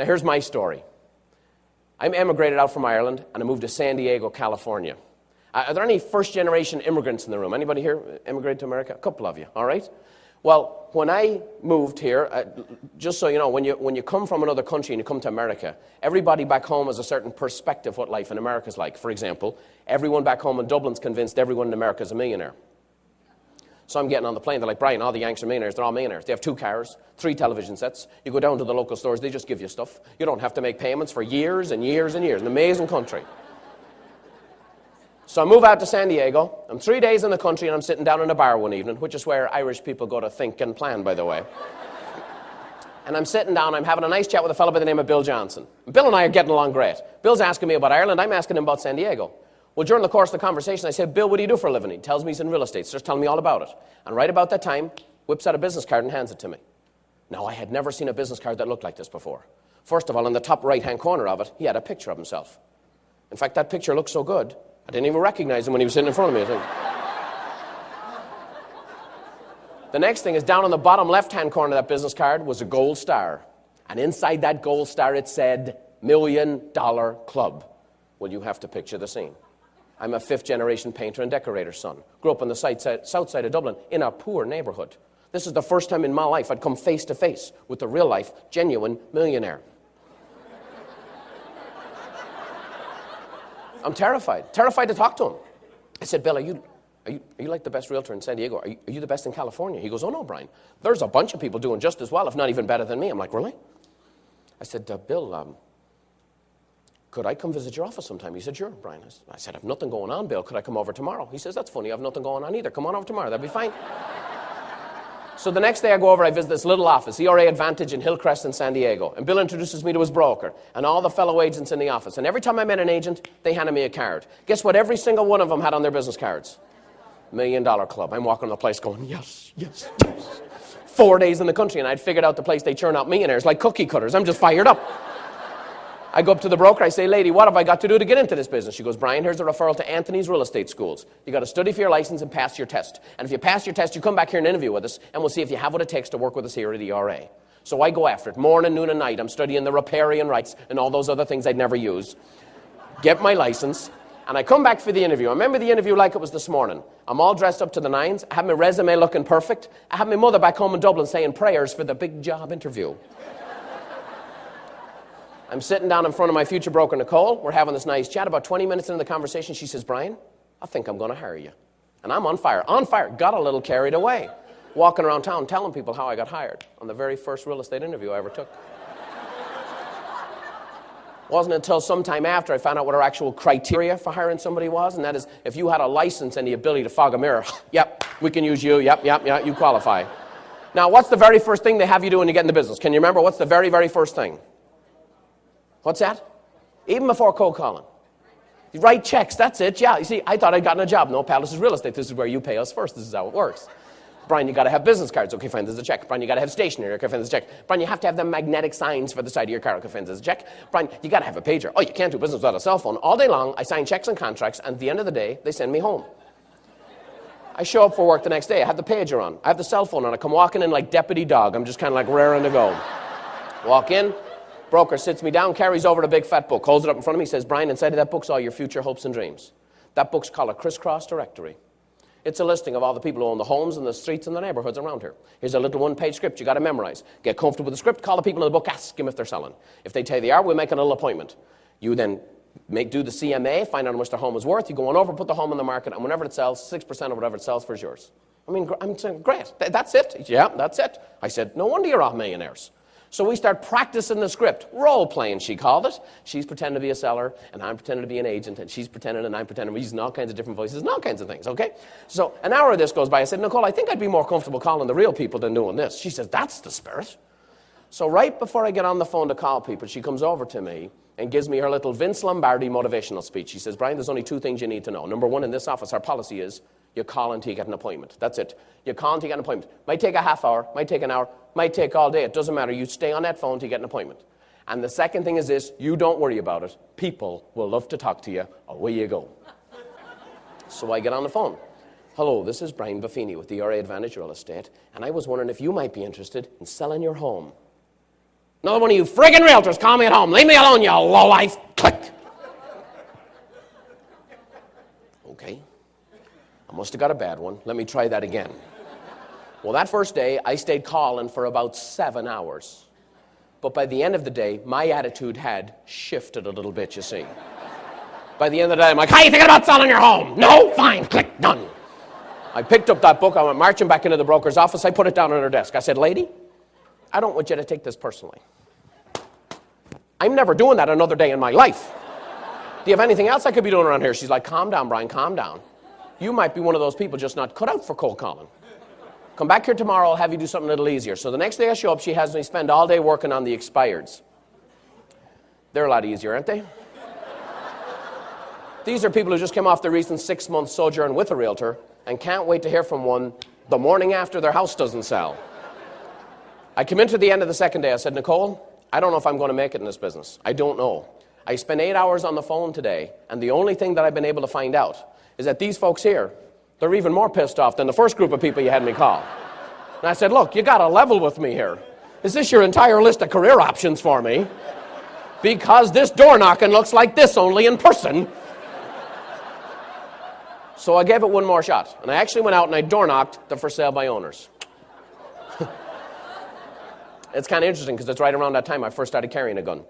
Now, here's my story. I'm emigrated out from Ireland, and I moved to San Diego, California. Are there any first-generation immigrants in the room? Anybody here immigrated to America? A couple of you, all right? Well, when I moved here, just so you know, when you come from another country and you come to America, everybody back home has a certain perspective of what life in America is like. For example, everyone back home in Dublin's convinced everyone in America is a millionaire. So I'm getting on the plane, they're like, Brian, all the Yanks are millionaires, they're all millionaires. They have 2 cars, 3 television sets. You go down to the local stores, they just give you stuff. You don't have to make payments for years and years and years. An amazing country. So I move out to San Diego. I'm 3 days in the country, and I'm sitting down in a bar one evening, which is where Irish people go to think and plan, by the way. And I'm sitting down, I'm having a nice chat with a fellow by the name of Bill Johnson. Bill and I are getting along great. Bill's asking me about Ireland, I'm asking him about San Diego. Well, during the course of the conversation, I said, Bill, what do you do for a living? He tells me he's in real estate, so just telling me all about it. And right about that time, whips out a business card and hands it to me. Now, I had never seen a business card that looked like this before. First of all, in the top right-hand corner of it, he had a picture of himself. In fact, that picture looked so good, I didn't even recognize him when he was sitting in front of me. The next thing is down on the bottom left-hand corner of that business card was a gold star. And inside that gold star it said, $1 Million Club. Well, you have to picture the scene. I'm a 5th-generation painter and decorator's son. Grew up on the south side of Dublin in a poor neighborhood. This is the first time in my life I'd come face to face with a real-life, genuine millionaire. I'm terrified to talk to him. I said, Bill, are you like the best realtor in San Diego? Are you the best in California? He goes, oh no, Brian. There's a bunch of people doing just as well, if not even better than me. I'm like, really? I said, Bill, could I come visit your office sometime? He said, sure, Brian. I said, I have nothing going on, Bill. Could I come over tomorrow? He says, that's funny. I have nothing going on either. Come on over tomorrow. That'd be fine. So the next day I go over, I visit this little office, ERA Advantage in Hillcrest in San Diego. And Bill introduces me to his broker and all the fellow agents in the office. And every time I met an agent, they handed me a card. Guess what every single one of them had on their business cards? $1 Million Club. I'm walking on the place going, yes, yes, yes. 4 days in the country, and I'd figured out the place they churn out millionaires like cookie cutters. I'm just fired up. I go up to the broker, I say, lady, what have I got to do to get into this business? She goes, Brian, here's a referral to Anthony's real estate schools. You got to study for your license and pass your test. And if you pass your test, you come back here and interview with us, and we'll see if you have what it takes to work with us here at ERA. So I go after it, morning, noon, and night. I'm studying the riparian rights and all those other things I'd never use. Get my license, and I come back for the interview. I remember the interview like it was this morning. I'm all dressed up to the nines. I have my resume looking perfect. I have my mother back home in Dublin saying prayers for the big job interview. I'm sitting down in front of my future broker, Nicole. We're having this nice chat. About 20 minutes into the conversation, she says, Brian, I think I'm going to hire you. And I'm on fire. Got a little carried away. Walking around town telling people how I got hired on the very first real estate interview I ever took. Wasn't until sometime after I found out what our actual criteria for hiring somebody was, and that is if you had a license and the ability to fog a mirror, yep, we can use you, yep, you qualify. Now, what's the very first thing they have you do when you get in the business? Can you remember what's the very, very first thing? What's that? Even before cold calling. You write checks, that's it, yeah. You see, I thought I'd gotten a job. No, pal, this is real estate. This is where you pay us first. This is how it works. Brian, you got to have business cards. Okay, fine, there's a check. Brian, you got to have stationery. Okay, fine, there's a check. Brian, you have to have the magnetic signs for the side of your car. Okay, fine, there's a check. Brian, you got to have a pager. Oh, you can't do business without a cell phone. All day long, I sign checks and contracts, and at the end of the day, they send me home. I show up for work the next day. I have the pager on. I have the cell phone on. I come walking in like deputy dog. I'm just kind of like raring to go. Walk in. Broker sits me down, carries over the big fat book, holds it up in front of me, says, Brian, inside of that book's all your future hopes and dreams. That book's called a crisscross directory. It's a listing of all the people who own the homes and the streets and the neighborhoods around here. Here's a little one-page script you got to memorize. Get comfortable with the script, call the people in the book, ask them if they're selling. If they tell you they are, we'll make a little appointment. You then do the CMA, find out how much their home is worth. You go on over, put the home on the market, and whenever it sells, 6% of whatever it sells for is yours. I mean, I'm saying, great, that's it. Yeah, that's it. I said, no wonder you're all millionaires. So we start practicing the script, role-playing, she called it. She's pretending to be a seller, and I'm pretending to be an agent, and she's pretending, and I'm pretending. We're using all kinds of different voices and all kinds of things, okay? So an hour of this goes by. I said, Nicole, I think I'd be more comfortable calling the real people than doing this. She says, that's the spirit. So right before I get on the phone to call people, she comes over to me and gives me her little Vince Lombardi motivational speech. She says, Brian, there's only 2 things you need to know. Number 1, in this office, our policy is you call until you get an appointment. That's it. You call until you get an appointment. Might take a half hour, might take an hour, might take all day. It doesn't matter. You stay on that phone until you get an appointment. And the second thing is this, you don't worry about it. People will love to talk to you. Away you go. So I get on the phone. Hello, this is Brian Buffini with the ERA Advantage Real Estate, and I was wondering if you might be interested in selling your home. Another one of you friggin' realtors, call me at home. Leave me alone, you lowlife. Click. Okay. I must have got a bad one. Let me try that again. Well, that first day, I stayed calling for about 7 hours. But by the end of the day, my attitude had shifted a little bit, you see. By the end of the day, I'm like, how are you thinking about selling your home? No? Fine. Click. Done. I picked up that book. I went marching back into the broker's office. I put it down on her desk. I said, lady, I don't want you to take this personally. I'm never doing that another day in my life. Do you have anything else I could be doing around here? She's like, calm down, Brian, calm down. You might be one of those people just not cut out for cold calling. Come back here tomorrow, I'll have you do something a little easier. So the next day I show up, she has me spend all day working on the expireds. They're a lot easier, aren't they? These are people who just came off their recent 6-month sojourn with a realtor and can't wait to hear from one the morning after their house doesn't sell. I came into the end of the second day, I said, Nicole, I don't know if I'm going to make it in this business. I don't know. I spent 8 hours on the phone today, and the only thing that I've been able to find out is that these folks here, they're even more pissed off than the first group of people you had me call. And I said, look, you got to level with me here. Is this your entire list of career options for me? Because this door knocking looks like this only in person. So I gave it one more shot. And I actually went out and I door knocked the for sale by owners. It's kind of interesting because it's right around that time I first started carrying a gun.